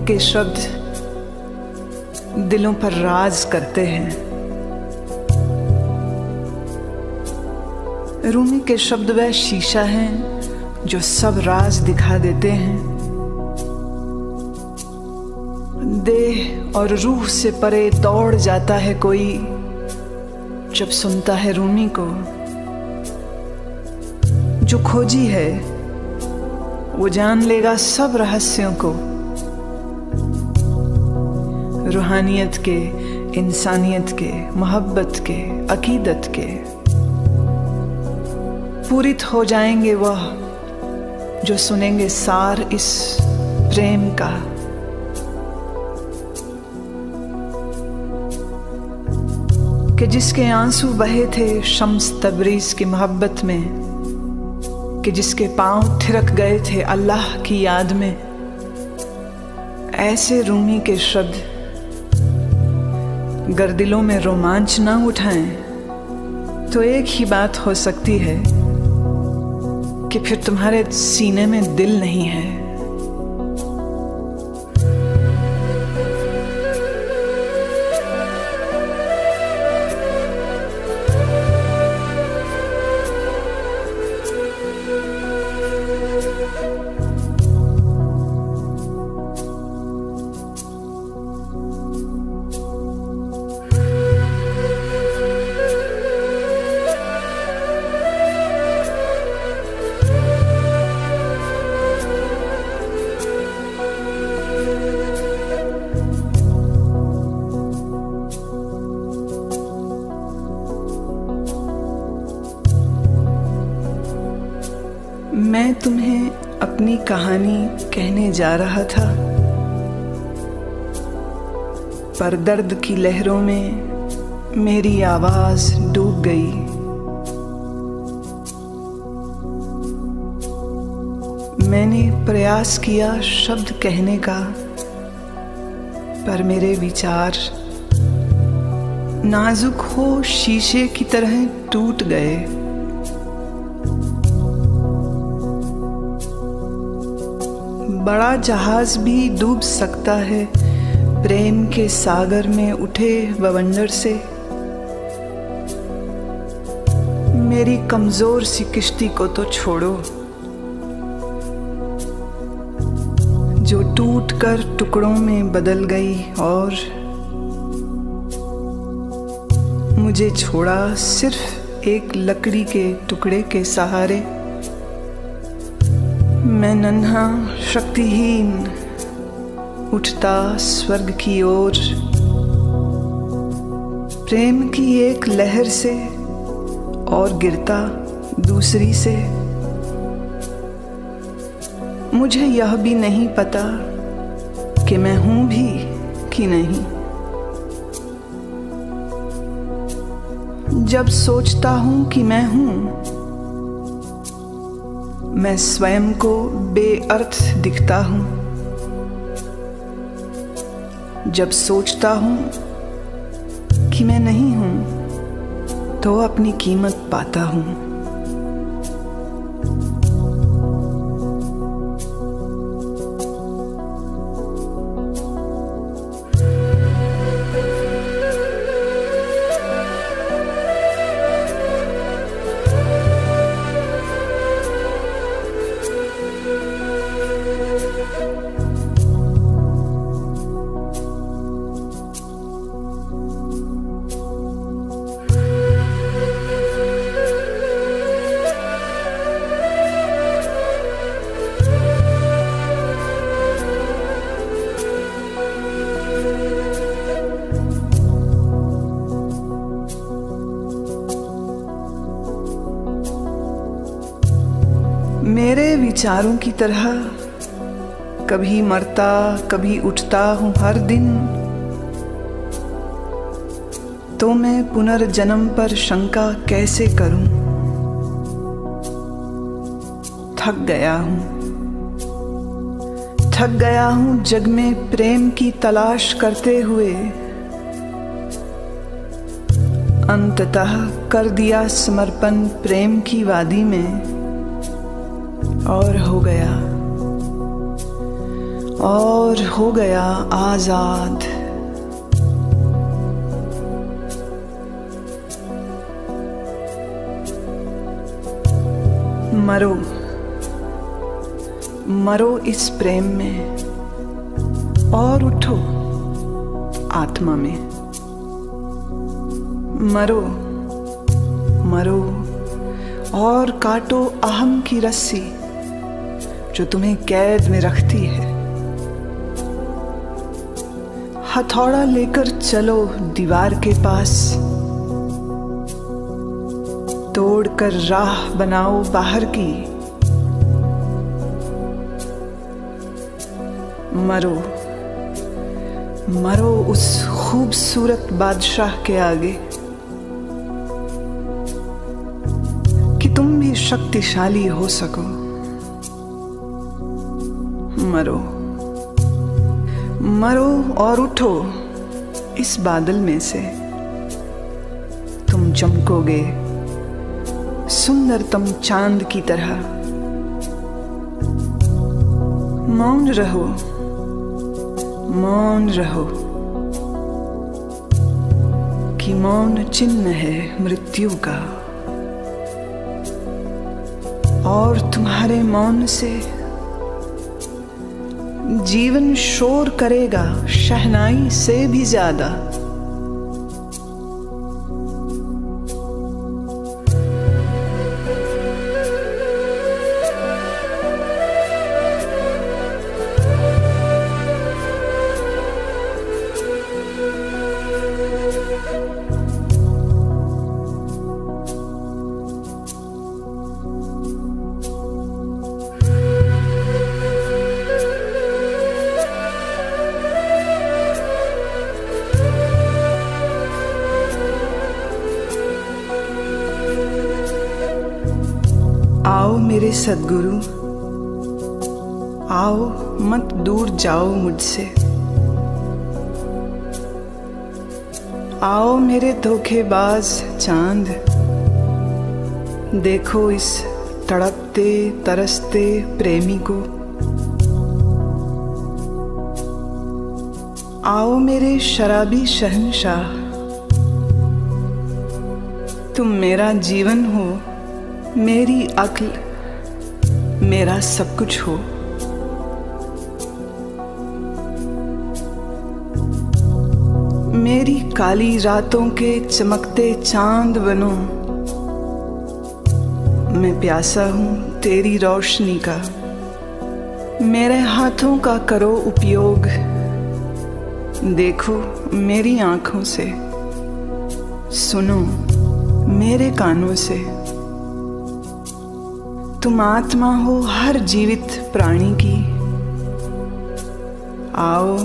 के शब्द दिलों पर राज करते हैं। रूमी के शब्द वह शीशा हैं जो सब राज दिखा देते हैं। देह और रूह से परे दौड़ जाता है कोई जब सुनता है रूमी को। जो खोजी है वो जान लेगा सब रहस्यों को। रूहानियत के, इंसानियत के, मोहब्बत के, अकीदत के पूरित हो जाएंगे वह जो सुनेंगे सार इस प्रेम का। कि जिसके आंसू बहे थे शम्स तबरीज की मोहब्बत में, कि जिसके पांव थिरक गए थे अल्लाह की याद में, ऐसे रूमी के शब्द गर दिलों में रोमांच ना उठाएं तो एक ही बात हो सकती है कि फिर तुम्हारे सीने में दिल नहीं है। मैं तुम्हें अपनी कहानी कहने जा रहा था, पर दर्द की लहरों में मेरी आवाज डूब गई। मैंने प्रयास किया शब्द कहने का, पर मेरे विचार नाजुक हो शीशे की तरह टूट गए। बड़ा जहाज भी डूब सकता है प्रेम के सागर में उठे बवंडर से। मेरी कमजोर सी किश्ती को तो छोड़ो, जो टूट कर टुकड़ों में बदल गई और मुझे छोड़ा सिर्फ एक लकड़ी के टुकड़े के सहारे। मैं नन्हा शक्तिहीन उठता स्वर्ग की ओर, प्रेम की एक लहर से और गिरता दूसरी से। मुझे यह भी नहीं पता कि मैं हूं भी कि नहीं। जब सोचता हूं कि मैं हूं, मैं स्वयं को बेअर्थ दिखता हूं। जब सोचता हूं कि मैं नहीं हूं तो अपनी कीमत पाता हूं। मेरे विचारों की तरह कभी मरता कभी उठता हूँ हर दिन, तो मैं पुनर्जन्म पर शंका कैसे करूं। थक गया हूं जग में प्रेम की तलाश करते हुए। अंततः कर दिया समर्पण प्रेम की वादी में और हो गया और हो गया आजाद। मरो, मरो इस प्रेम में और उठो आत्मा में। मरो, मरो और काटो अहम की रस्सी जो तुम्हें कैद में रखती है। हथौड़ा लेकर चलो दीवार के पास, तोड़कर राह बनाओ बाहर की। मरो, मरो उस खूबसूरत बादशाह के आगे कि तुम भी शक्तिशाली हो सको। मरो, मरो और उठो इस बादल में से। तुम चमकोगे सुंदरतम चांद की तरह। मौन रहो, मौन रहो कि मौन चिन्ह है मृत्यु का। और तुम्हारे मौन से जीवन शोर करेगा शहनाई से भी ज्यादा। आओ मेरे सद्गुरु, आओ मत दूर जाओ मुझसे। आओ मेरे धोखेबाज चांद, देखो इस तड़पते तरसते प्रेमी को। आओ मेरे शराबी शहंशाह, तुम मेरा जीवन हो, मेरी अक्ल, मेरा सब कुछ हो। मेरी काली रातों के चमकते चांद बनो। मैं प्यासा हूं तेरी रोशनी का, मेरे हाथों का करो उपयोग। देखो मेरी आंखों से, सुनो मेरे कानों से। तुम आत्मा हो हर जीवित प्राणी की। आओ,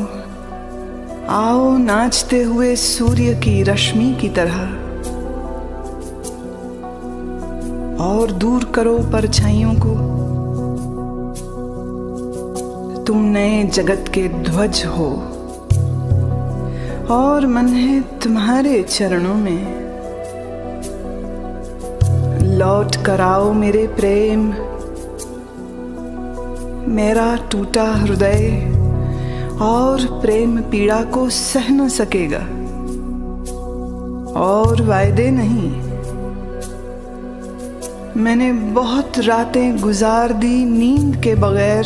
आओ नाचते हुए सूर्य की रश्मि की तरह, और दूर करो परछाइयों को। तुम नए जगत के ध्वज हो, और मन है तुम्हारे चरणों में। लौट कर आओ मेरे प्रेम, मेरा टूटा हृदय और प्रेम पीड़ा को सह न सकेगा। और वायदे नहीं, मैंने बहुत रातें गुजार दी नींद के बगैर।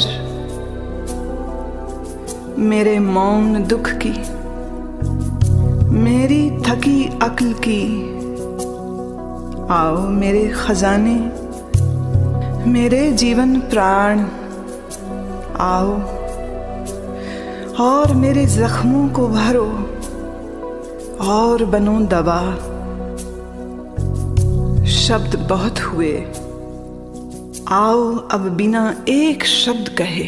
मेरे मौन दुख की, मेरी थकी अक्ल की। आओ मेरे खजाने, मेरे जीवन प्राण, आओ और मेरे जख्मों को भरो और बनो दवा। शब्द बहुत हुए, आओ अब बिना एक शब्द कहे